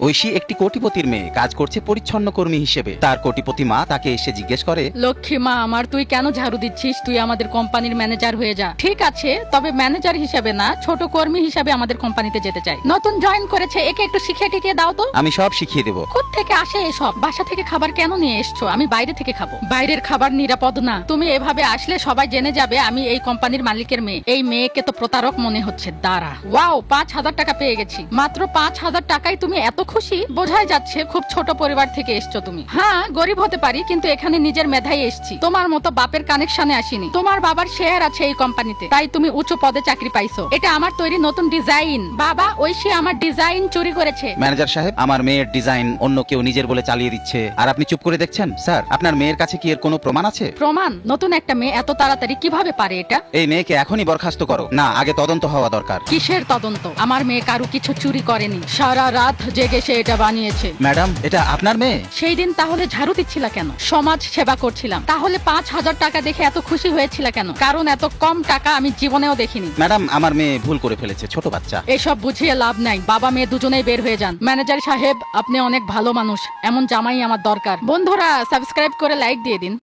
ঐশী একটি কোটিপতির মেয়ে, কাজ করছে পরিচ্ছন্ন কর্মী হিসেবে। তার কোটিপতি মা তাকে এসে জিজ্ঞেস করে, লক্ষ্মী মা আমার, তুই কেন ঝাড়ু দিচ্ছিস? তুই আমাদের কোম্পানির ম্যানেজার হয়ে যা। ঠিক আছে, তবে ম্যানেজার হিসেবে না, ছোট কর্মী হিসেবে আমাদের কোম্পানিতে যেতে চাই। নতুন জয়েন করেছে, একে একটু শিখিয়ে টিখিয়ে দাও তো। আমি সব শিখিয়ে দেব। থেকে আসে এসব? বাসা থেকে খাবার কেন নিয়ে এসছো? আমি বাইরে থেকে খাবো। বাইরের খাবার নিরাপদ না। তুমি এভাবে আসলে সবাই জেনে যাবে আমি এই কোম্পানির মালিকের মেয়ে। এই মেয়েকে তো প্রতারক মনে হচ্ছে। দাঁড়া, ওয়াও, 5,000 টাকা পেয়ে গেছি। মাত্র 5,000 টাকায় তুমি এত খুশি? বোঝাই যাচ্ছে খুব ছোট পরিবার থেকে এসছো তুমি। হ্যাঁ, গরিব হতে পারি, কিন্তু এখানে নিজের মেধায় এসছি। তোমার মতো বাপের কানেকশনে আসিনি। তোমার বাবার শেয়ার আছে এই কোম্পানিতে, তাই তুমি উচ্চ পদে চাকরি পাইছো। এটা আমার তৈরি নতুন ডিজাইন। বাবা, ঐশী আমার ডিজাইন চুরি করেছে। ম্যানেজার সাহেব, আমার মেয়ের ডিজাইন অন্য কেউ নিজের বলে চালিয়ে দিচ্ছে, আর আপনি চুপ করে দেখছেন। স্যার, আপনার মেয়ের কাছে কি এর কোনো প্রমাণ আছে? প্রমাণ? নতুন একটা মেয়ে এত তাড়াতাড়ি কিভাবে পারে এটা? এই মেয়েকে এখনই বরখাস্ত করো। না, আগে তদন্ত হওয়া দরকার। কিসের তদন্ত? আমার মেয়ে কারু কিছু চুরি করেনি। সারা রাত জেগে সে এটা বানিয়েছে। ম্যাডাম, এটা আপনার মেয়ে? সেই দিন তাহলে ঝাড়ু দিচ্ছিলা কেন? সমাজ সেবা করছিলাম। তাহলে 5,000 টাকা দেখে এত খুশি হয়েছিল কেন? কারণ এত কম টাকা আমি জীবনেও দেখিনি। ম্যাডাম, আমার মেয়ে ভুল করে ফেলেছে, ছোট বাচ্চা। এসব বুঝিয়ে লাভ নাই। বাবা মেয়ে দুজনেই বের হয়ে যান। ম্যানেজার সাহেব, আপনি অনেক ভালো মানুষ। এমন জামাই আমার দরকার। বন্ধুরা, সাবস্ক্রাইব করে লাইক দিয়ে দিন।